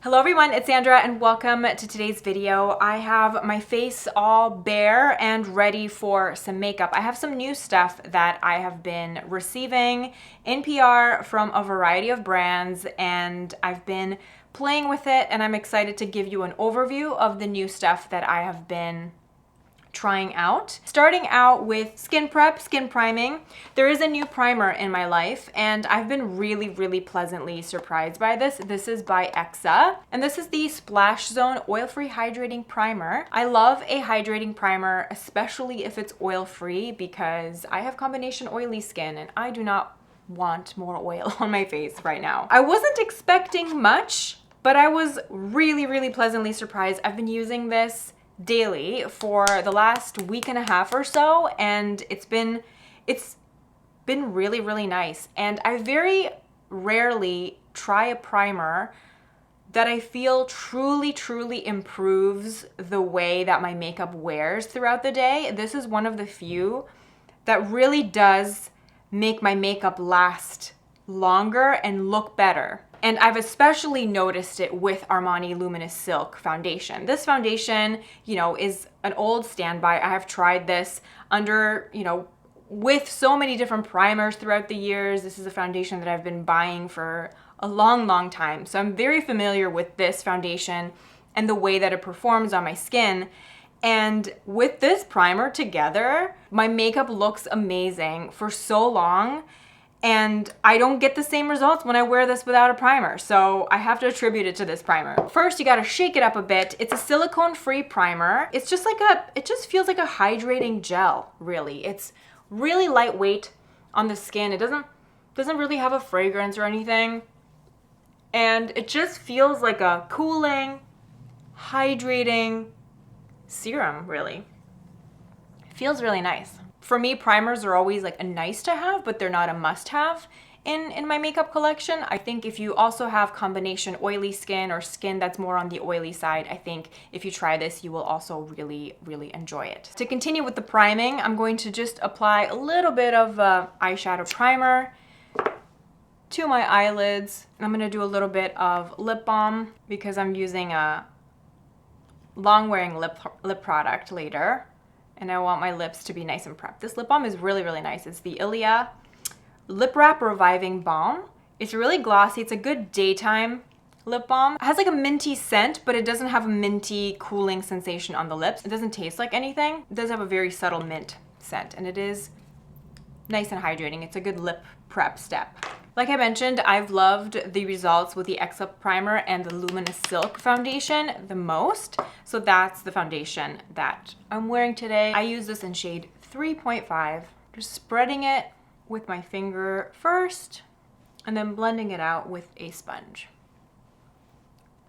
Hello everyone, it's Sandra and welcome to today's video. I have my face all bare and ready for some makeup. I have some new stuff that I have been receiving in PR from a variety of brands and I've been playing with it and I'm excited to give you an overview of the new stuff that I have been trying out. Starting out with skin prep, skin priming. There is a new primer in my life and I've been really pleasantly surprised by this. This is by Exa and this is the Splash Zone Oil-Free Hydrating Primer. I love a hydrating primer, especially if it's oil-free because I have combination oily skin and I do not want more oil on my face right now. I wasn't expecting much, but I was really pleasantly surprised. I've been using this daily for the last week and a half or so and it's been really nice. And I very rarely try a primer that I feel truly improves the way that my makeup wears throughout the day. This is one of the few that really does make my makeup last longer and look better. And I've especially noticed it with Armani Luminous Silk foundation. This foundation, is an old standby. I have tried this under, with so many different primers throughout the years. This is a foundation that I've been buying for a long time. So I'm very familiar with this foundation and the way that it performs on my skin. And with this primer together, my makeup looks amazing for so long. And I don't get the same results when I wear this without a primer. So I have to attribute it to this primer. First, you gotta shake it up a bit. It's a silicone-free primer. It's just it just feels like a hydrating gel, really. It's really lightweight on the skin. It doesn't really have a fragrance or anything. And it just feels like a cooling, hydrating serum, really. It feels really nice. For me, primers are always like a nice to have, but they're not a must have in my makeup collection. I think if you also have combination oily skin or skin that's more on the oily side, I think if you try this, you will also really enjoy it. To continue with the priming, I'm going to just apply a little bit of eyeshadow primer to my eyelids. I'm gonna do a little bit of lip balm because I'm using a long-wearing lip product later. And I want my lips to be nice and prepped. This lip balm is really nice. It's the Ilia Lip Wrap Reviving Balm. It's really glossy. It's a good daytime lip balm. It has like a minty scent, but it doesn't have a minty cooling sensation on the lips. It doesn't taste like anything. It does have a very subtle mint scent, and it is nice and hydrating. It's a good lip prep step. Like I mentioned, I've loved the results with the Exa primer and the Luminous Silk foundation the most. So that's the foundation that I'm wearing today. I use this in shade 3.5, just spreading it with my finger first and then blending it out with a sponge.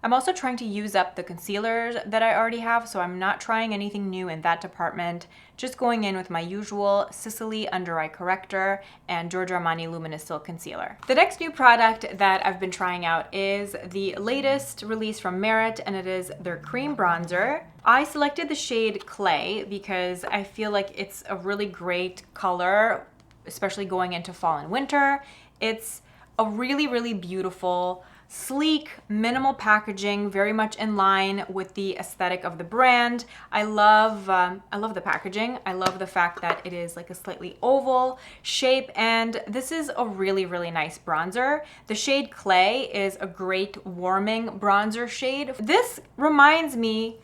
I'm also trying to use up the concealers that I already have, so I'm not trying anything new in that department. Just going in with my usual Sicily Under Eye Corrector and Giorgio Armani Luminous Silk Concealer. The next new product that I've been trying out is the latest release from Merit, and it is their cream bronzer. I selected the shade Clay because I feel like it's a really great color, especially going into fall and winter. It's a really beautiful, sleek, minimal packaging, very much in line with the aesthetic of the brand. I love the packaging. I love the fact that it is like a slightly oval shape, and this is a really nice bronzer. The shade Clay is a great warming bronzer shade. This reminds me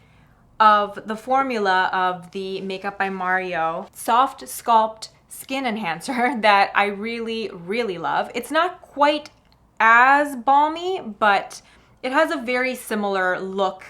of the formula of the Makeup by Mario SoftSculpt Skin Enhancer that I really love. It's not quite as balmy, but it has a very similar look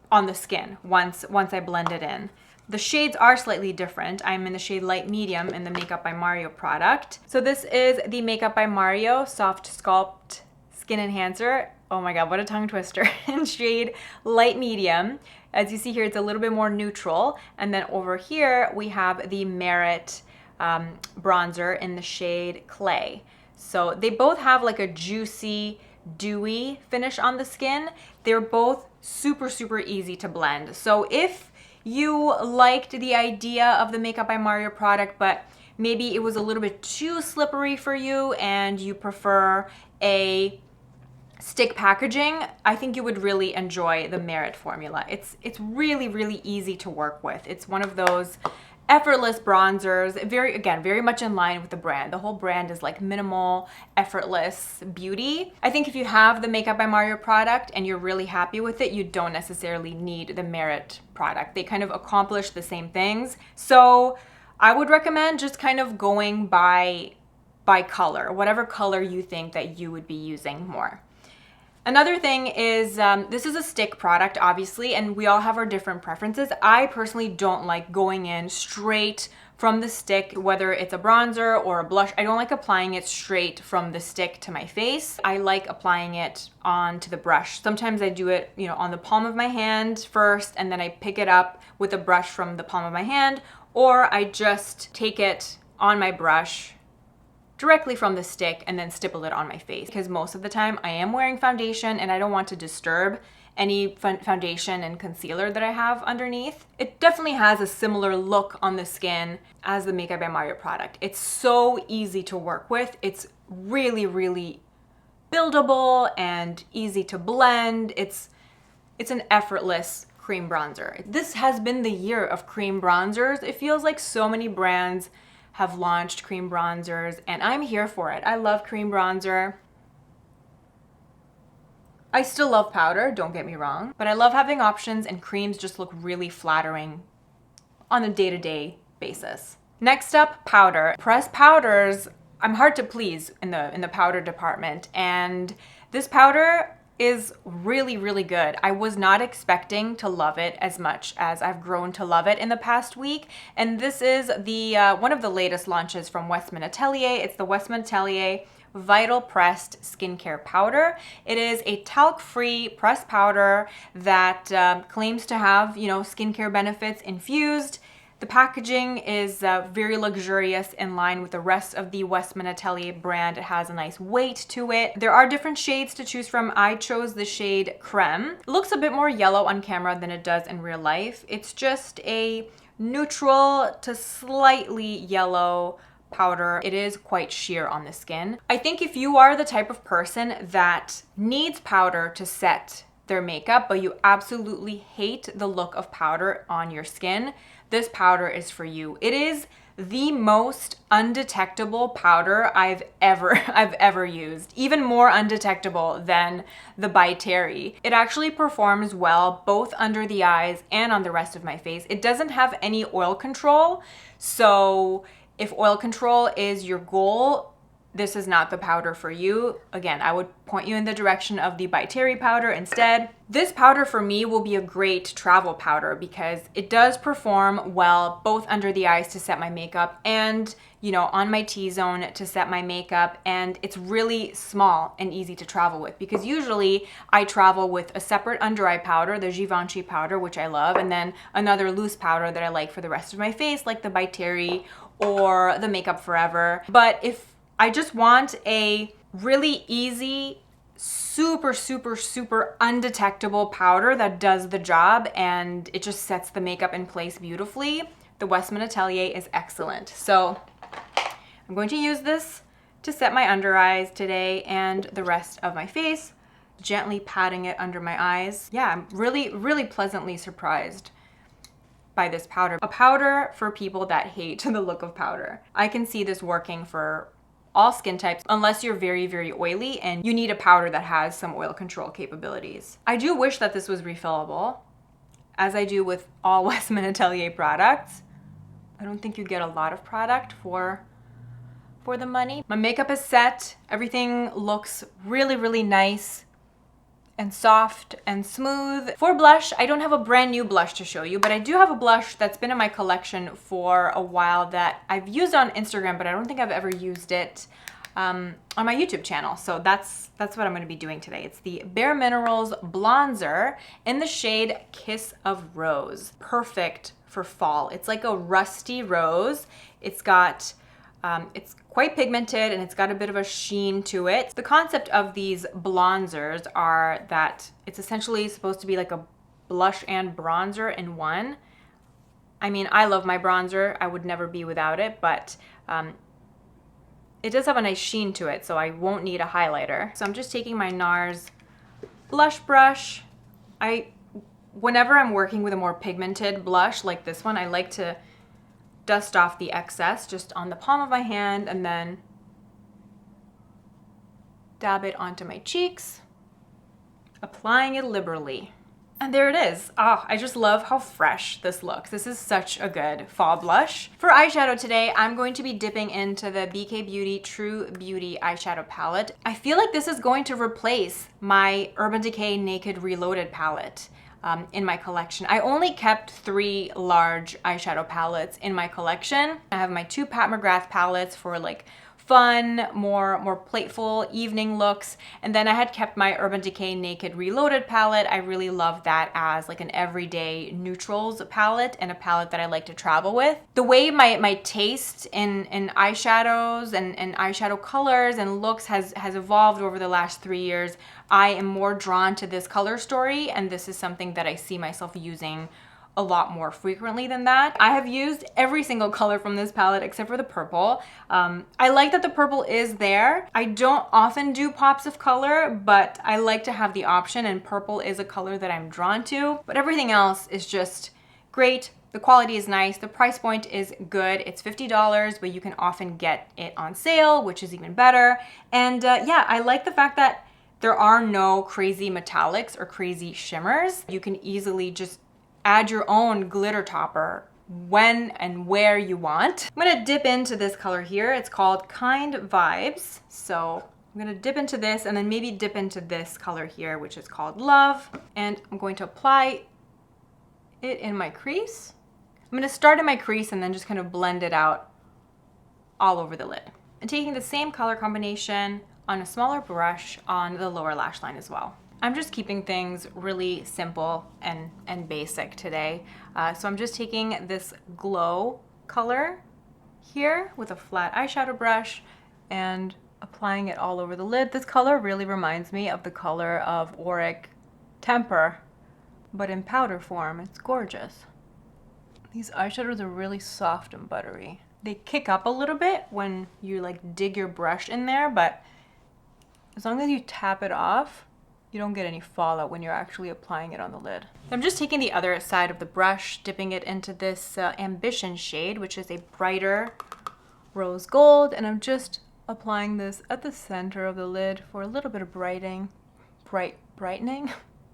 on the skin once I blend it in. The shades are slightly different. I'm in the shade Light Medium in the Makeup by Mario product. So this is the Makeup by Mario SoftSculpt Skin Enhancer. Oh my god, what a tongue twister. In shade Light Medium. As you see here, it's a little bit more neutral. And then over here, we have the Merit bronzer in the shade Clay. So they both have like a juicy, dewy finish on the skin. They're both super easy to blend. So if you liked the idea of the Makeup by Mario product, but maybe it was a little bit too slippery for you and you prefer a stick packaging, I think you would really enjoy the Merit formula. It's really, really easy to work with. It's one of those effortless bronzers, very much in line with the brand. The whole brand is like minimal, effortless beauty. I think if you have the Makeup by Mario product and you're really happy with it, you don't necessarily need the Merit product. They kind of accomplish the same things. So I would recommend just kind of going by color, whatever color you think that you would be using more. Another thing is, this is a stick product, obviously, and we all have our different preferences. I personally don't like going in straight from the stick, whether it's a bronzer or a blush. I don't like applying it straight from the stick to my face. I like applying it onto the brush. Sometimes I do it, on the palm of my hand first, and then I pick it up with a brush from the palm of my hand, or I just take it on my brush directly from the stick and then stipple it on my face, because most of the time I am wearing foundation and I don't want to disturb any foundation and concealer that I have underneath. It definitely has a similar look on the skin as the Makeup by Mario product. It's so easy to work with. It's really, really buildable and easy to blend. It's an effortless cream bronzer. This has been the year of cream bronzers. It feels like so many brands have launched cream bronzers, and I'm here for it. I love cream bronzer. I still love powder, don't get me wrong, but I love having options, and creams just look really flattering on a day-to-day basis. Next up, powder. Pressed powders, I'm hard to please in the powder department, and this powder is really, really good. I was not expecting to love it as much as I've grown to love it in the past week. And this is the one of the latest launches from Westman Atelier. It's the Westman Atelier Vital Pressed Skincare Powder. It is a talc-free pressed powder that claims to have, skincare benefits infused. The packaging is very luxurious, in line with the rest of the Westman Atelier brand. It has a nice weight to it. There are different shades to choose from. I chose the shade Creme. It looks a bit more yellow on camera than it does in real life. It's just a neutral to slightly yellow powder. It is quite sheer on the skin. I think if you are the type of person that needs powder to set their makeup, but you absolutely hate the look of powder on your skin, this powder is for you. It is the most undetectable powder I've ever used. Even more undetectable than the By Terry. It actually performs well both under the eyes and on the rest of my face. It doesn't have any oil control, so if oil control is your goal, this is not the powder for you. Again, I would point you in the direction of the By Terry powder instead. This powder for me will be a great travel powder because it does perform well both under the eyes to set my makeup and, on my T-zone to set my makeup. And it's really small and easy to travel with because usually I travel with a separate under eye powder, the Givenchy powder, which I love, and then another loose powder that I like for the rest of my face, like the By Terry or the Makeup Forever. But if I just want a really easy, super, super, super undetectable powder that does the job and it just sets the makeup in place beautifully, the Westman Atelier is excellent. So I'm going to use this to set my under eyes today and the rest of my face, gently patting it under my eyes. Yeah, I'm really, really pleasantly surprised by this powder. A powder for people that hate the look of powder. I can see this working for all skin types, unless you're very, very oily and you need a powder that has some oil control capabilities. I do wish that this was refillable, as I do with all Westman Atelier products. I don't think you get a lot of product for the money. My makeup is set. Everything looks really, really nice and soft and smooth. For blush, I don't have a brand new blush to show you, but I do have a blush that's been in my collection for a while that I've used on Instagram, but I don't think I've ever used it on my YouTube channel. So that's what I'm gonna be doing today. It's the Bare Minerals Blonzer in the shade Kiss of Rose. Perfect for fall. It's like a rusty rose. It's quite pigmented and it's got a bit of a sheen to it. The concept of these blonzers are that it's essentially supposed to be like a blush and bronzer in one. I mean, I love my bronzer. I would never be without it, but it does have a nice sheen to it, so I won't need a highlighter. So I'm just taking my NARS blush brush. Whenever I'm working with a more pigmented blush like this one, I like to dust off the excess just on the palm of my hand and then dab it onto my cheeks, applying it liberally. And there it is. Oh, I just love how fresh this looks. This is such a good fall blush. For eyeshadow today, I'm going to be dipping into the BK Beauty True Beauty eyeshadow palette. I feel like this is going to replace my Urban Decay Naked Reloaded palette in my collection. I only kept 3 large eyeshadow palettes in my collection. I have my 2 Pat McGrath palettes for like fun, more playful evening looks. And then I had kept my Urban Decay Naked Reloaded palette. I really love that as like an everyday neutrals palette and a palette that I like to travel with. The way my taste in eyeshadows and eyeshadow colors and looks has evolved over the last 3 years, I am more drawn to this color story, and this is something that I see myself using a lot more frequently than that. I have used every single color from this palette except for the purple. I like that the purple is there. I don't often do pops of color, but I like to have the option, and purple is a color that I'm drawn to. But everything else is just great. The quality is nice. The price point is good. It's $50, but you can often get it on sale, which is even better. And yeah, I like the fact that there are no crazy metallics or crazy shimmers. You can easily just add your own glitter topper when and where you want. I'm gonna dip into this color here. It's called Kind Vibes. So I'm gonna dip into this and then maybe dip into this color here, which is called Love. And I'm going to apply it in my crease. I'm gonna start in my crease and then just kind of blend it out all over the lid. And taking the same color combination on a smaller brush on the lower lash line as well. I'm just keeping things really simple and basic today. So I'm just taking this glow color here with a flat eyeshadow brush and applying it all over the lid. This color really reminds me of the color of Auric Temper, but in powder form. It's gorgeous. These eyeshadows are really soft and buttery. They kick up a little bit when you like dig your brush in there, but as long as you tap it off, you don't get any fallout when you're actually applying it on the lid. I'm just taking the other side of the brush, dipping it into this Ambition shade, which is a brighter rose gold, and I'm just applying this at the center of the lid for a little bit of brightening.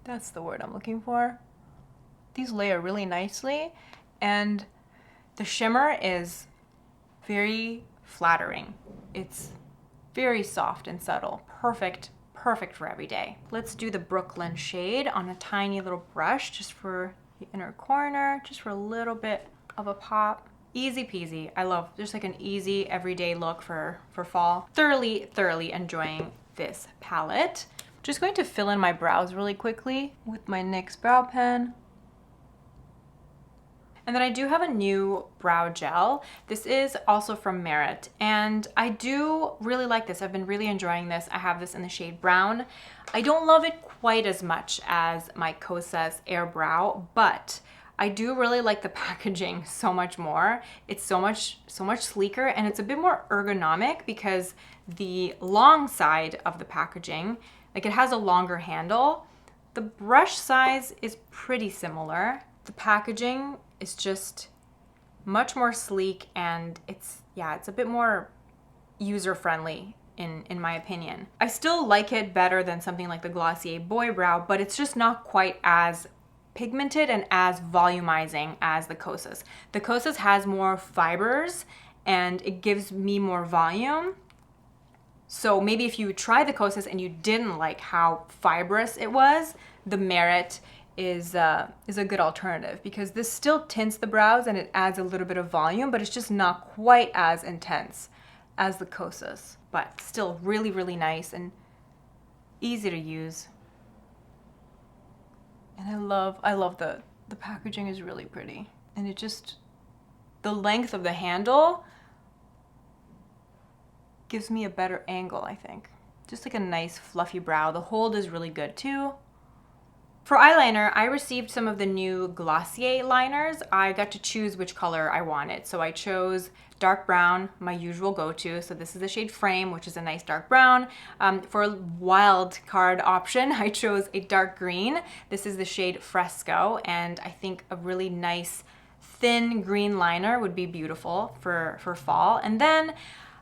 That's the word I'm looking for. These layer really nicely, and the shimmer is very flattering. It's very soft and subtle. Perfect for every day. Let's do the Brooklyn shade on a tiny little brush just for the inner corner, just for a little bit of a pop. Easy peasy. I love just like an easy everyday look for fall. Thoroughly enjoying this palette. Just going to fill in my brows really quickly with my NYX brow pen. And then I do have a new brow gel. This is also from Merit, and I do really like this. I've been really enjoying this. I have this in the shade Brown. I don't love it quite as much as my Kosas Air Brow, but I do really like the packaging so much more. It's so much sleeker, and it's a bit more ergonomic because the long side of the packaging, like it has a longer handle. The brush size is pretty similar. The packaging is just much more sleek, and it's a bit more user-friendly in my opinion. I still like it better than something like the Glossier Boy Brow, but it's just not quite as pigmented and as volumizing as the Kosas. The Kosas has more fibers and it gives me more volume. So maybe if you try the Kosas and you didn't like how fibrous it was, the Merit is a good alternative, because this still tints the brows and it adds a little bit of volume, but it's just not quite as intense as the Kosas, but still really nice and easy to use. And I love the packaging is really pretty, and it just, the length of the handle gives me a better angle, I think. Just like a nice fluffy brow. The hold is really good too. For eyeliner, I received some of the new Glossier liners. I got to choose which color I wanted. So I chose dark brown, my usual go-to. So this is the shade Frame, which is a nice dark brown. For a wild card option, I chose a dark green. This is the shade Fresco, and I think a really nice thin green liner would be beautiful for fall. And then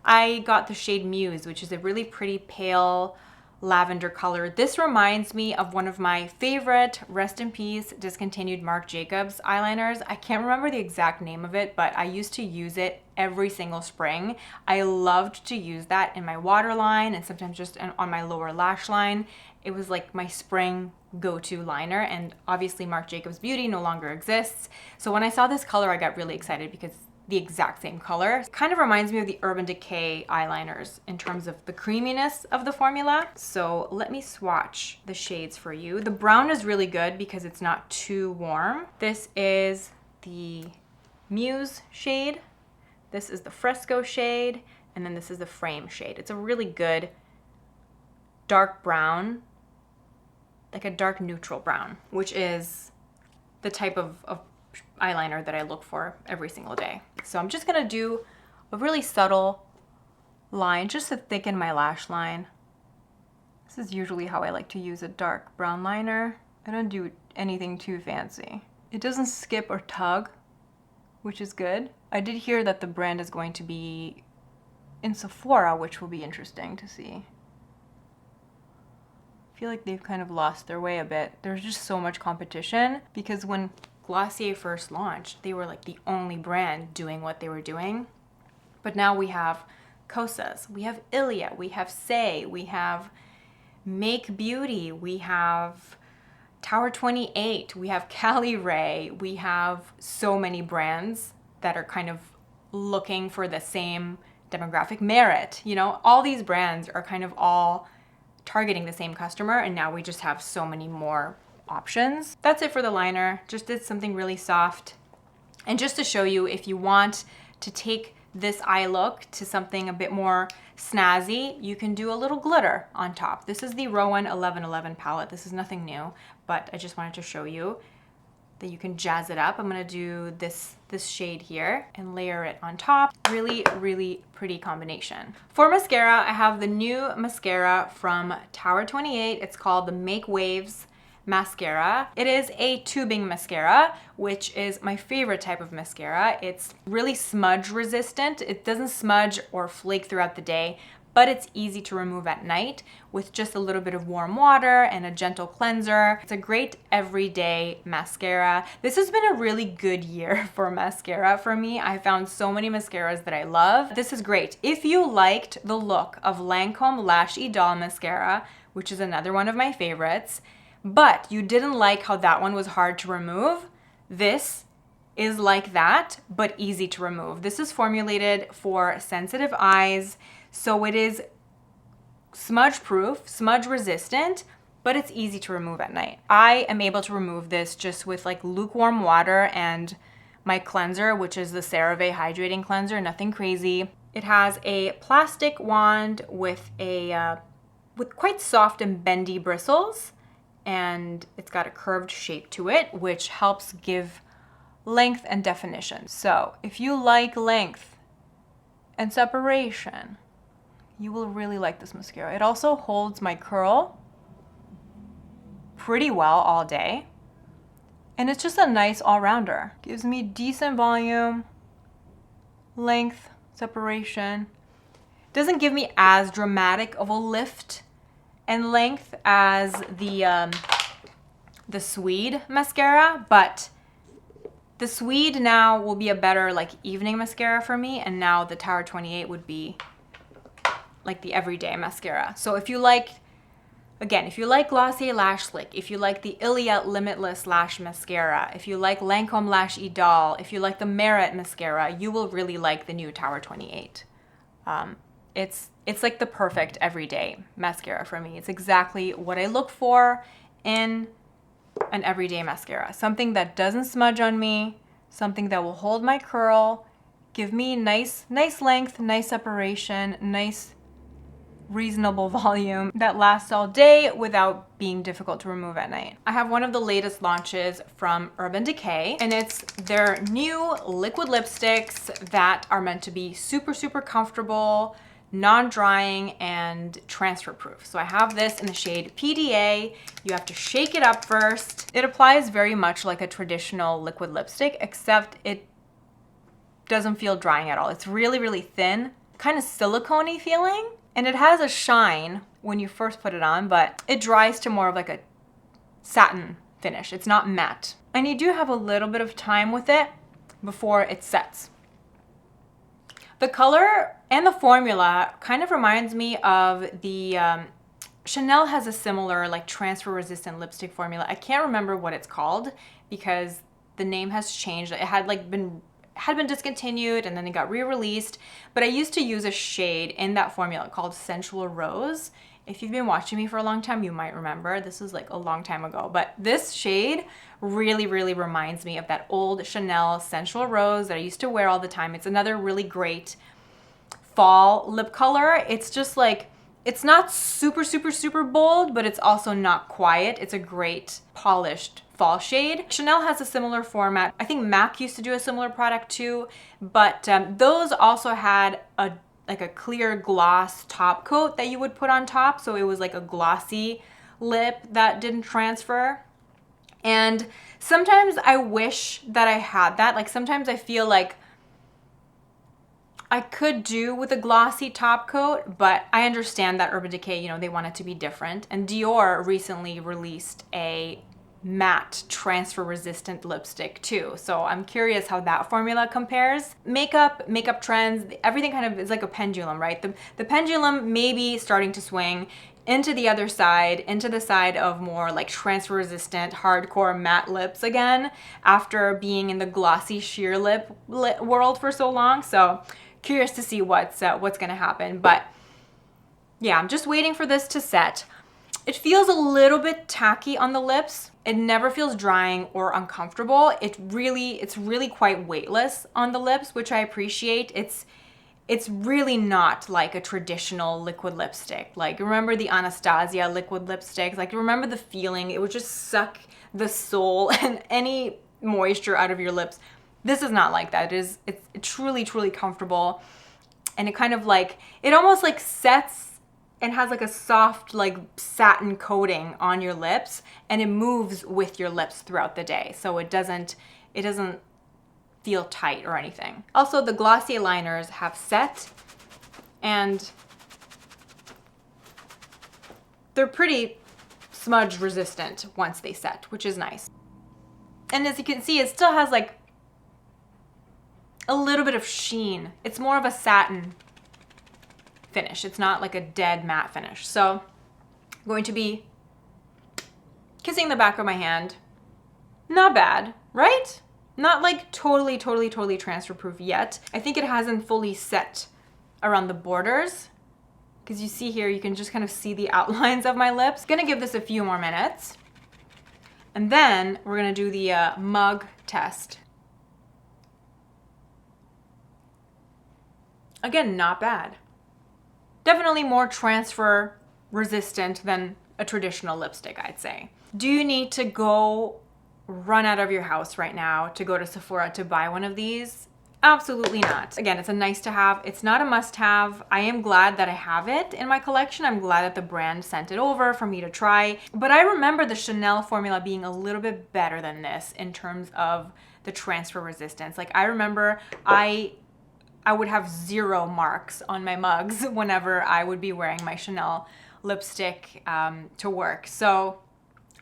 I got the shade Muse, which is a really pretty pale lavender color. This reminds me of one of my favorite, rest in peace, discontinued Marc Jacobs eyeliners. I can't remember the exact name of it, but I used to use it every single spring. I loved to use that in my waterline and sometimes just on my lower lash line. It was like my spring go-to liner, and obviously Marc Jacobs Beauty no longer exists. So when I saw this color, I got really excited because the exact same color. It kind of reminds me of the Urban Decay eyeliners in terms of the creaminess of the formula. So let me swatch the shades for you. The brown is really good because it's not too warm. This is the Muse shade. This is the Fresco shade. And then this is the Frame shade. It's a really good dark brown, like a dark neutral brown, which is the type of eyeliner that I look for every single day. So I'm just gonna do a really subtle line just to thicken my lash line. This is usually how I like to use a dark brown liner. I don't do anything too fancy. It doesn't skip or tug, which is good. I did hear that the brand is going to be in Sephora, which will be interesting to see. I feel like they've kind of lost their way a bit. There's just so much competition because when Glossier first launched, they were like the only brand doing what they were doing. But now we have Kosas, we have Ilia, we have Say, we have Make Beauty, we have Tower 28, we have Cali Ray, we have so many brands that are kind of looking for the same demographic. Merit, you know, all these brands are kind of all targeting the same customer, and now we just have so many more options. That's it for the liner. Just did something really soft. And just to show you, if you want to take this eye look to something a bit more snazzy, you can do a little glitter on top. This is the Roen 1111 palette. This is nothing new, but I just wanted to show you that you can jazz it up. I'm gonna do this shade here and layer it on top. Really, really pretty combination. For mascara, I have the new mascara from Tower 28. It's called the Make Waves mascara. It is a tubing mascara, which is my favorite type of mascara. It's really smudge resistant. It doesn't smudge or flake throughout the day, but it's easy to remove at night with just a little bit of warm water and a gentle cleanser. It's a great everyday mascara. This has been a really good year for mascara for me. I found so many mascaras that I love. This is great. If you liked the look of Lancome Lash Idol mascara, which is another one of my favorites, but you didn't like how that one was hard to remove, this is like that, but easy to remove. This is formulated for sensitive eyes, so it is smudge proof, smudge resistant, but it's easy to remove at night. I am able to remove this just with like lukewarm water and my cleanser, which is the CeraVe Hydrating Cleanser, nothing crazy. It has a plastic wand with quite soft and bendy bristles, and it's got a curved shape to it, which helps give length and definition. So if you like length and separation, you will really like this mascara. It also holds my curl pretty well all day, and it's just a nice all-rounder. Gives me decent volume, length, separation. Doesn't give me as dramatic of a lift and length as the Swede mascara, but the Swede now will be a better like evening mascara for me, and now the Tower 28 would be like the everyday mascara. So if you like, again, if you like Glossier Lash Slick, if you like the Ilia Limitless Lash Mascara, if you like Lancome Lash Idol, if you like the Merit Mascara, you will really like the new Tower 28. It's like the perfect everyday mascara for me. It's exactly what I look for in an everyday mascara. Something that doesn't smudge on me, something that will hold my curl, give me nice length, nice separation, nice reasonable volume that lasts all day without being difficult to remove at night. I have one of the latest launches from Urban Decay, and it's their new liquid lipsticks that are meant to be super, super comfortable, non-drying, and transfer proof. So I have this in the shade PDA. You have to shake it up first. It applies very much like a traditional liquid lipstick, except it doesn't feel drying at all. It's really, really thin, kind of silicone-y feeling, and it has a shine when you first put it on, but it dries to more of like a satin finish. It's not matte. And you do have a little bit of time with it before it sets. The color and the formula kind of reminds me of the Chanel has a similar like transfer resistant lipstick formula. I can't remember what it's called because the name has changed. It had been discontinued and then it got re-released, but I used to use a shade in that formula called Sensual Rose. If you've been watching me for a long time, you might remember. This was like a long time ago, but this shade really, really reminds me of that old Chanel Sensual Rose that I used to wear all the time. It's another really great fall lip color. It's just like, it's not super, super, super bold, but it's also not quiet. It's a great polished fall shade. Chanel has a similar format. I think MAC used to do a similar product too, but those also had a clear gloss top coat that you would put on top. So it was like a glossy lip that didn't transfer. And sometimes I wish that I had that. Like sometimes I feel like I could do with a glossy top coat, but I understand that Urban Decay, you know, they want it to be different. And Dior recently released a matte transfer resistant lipstick too. So I'm curious how that formula compares. Makeup trends, everything kind of is like a pendulum, right? The pendulum may be starting to swing into the other side, into the side of more like transfer resistant, hardcore matte lips again, after being in the glossy sheer lip world for so long. So curious to see what's gonna happen. But yeah, I'm just waiting for this to set. It feels a little bit tacky on the lips. It never feels drying or uncomfortable. It's really quite weightless on the lips, which I appreciate. It's really not like a traditional liquid lipstick. Like remember the Anastasia liquid lipsticks? Like remember the feeling? It would just suck the soul and any moisture out of your lips. This is not like that. It's truly, truly comfortable. And it kind of like, it almost like sets and has like a soft like satin coating on your lips, and it moves with your lips throughout the day. So it doesn't feel tight or anything. Also, the Glossier liners have set and they're pretty smudge resistant once they set, which is nice. And as you can see, it still has like a little bit of sheen. It's more of a satin finish. It's not like a dead matte finish. So I'm going to be kissing the back of my hand. Not bad, right? Not like totally transfer proof yet. I think it hasn't fully set around the borders, because you see here, you can just kind of see the outlines of my lips. Gonna give this a few more minutes. And then we're gonna do the mug test. Again, not bad. Definitely more transfer resistant than a traditional lipstick, I'd say. Do you need to run out of your house right now to go to Sephora to buy one of these? Absolutely not. Again, it's a nice to have. It's not a must have. I am glad that I have it in my collection. I'm glad that the brand sent it over for me to try. But I remember the Chanel formula being a little bit better than this in terms of the transfer resistance. Like I remember I would have 0 marks on my mugs whenever I would be wearing my Chanel lipstick to work. So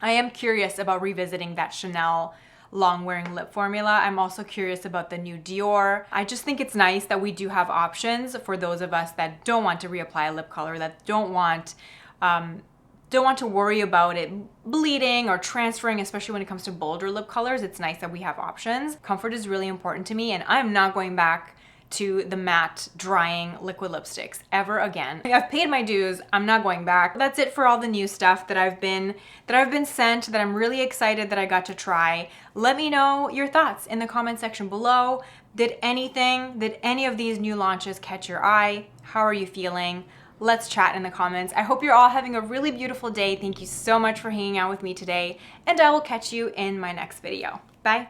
I am curious about revisiting that Chanel long-wearing lip formula. I'm also curious about the new Dior. I just think it's nice that we do have options for those of us that don't want to reapply a lip color, that don't want to worry about it bleeding or transferring, especially when it comes to bolder lip colors. It's nice that we have options. Comfort is really important to me, and I'm not going back to the matte drying liquid lipsticks ever again. I've paid my dues. I'm not going back. That's it for all the new stuff that I've been sent, that I'm really excited that I got to try. Let me know your thoughts in the comment section below. Did any of these new launches catch your eye? How are you feeling? Let's chat in the comments. I hope you're all having a really beautiful day. Thank you so much for hanging out with me today, and I will catch you in my next video. Bye.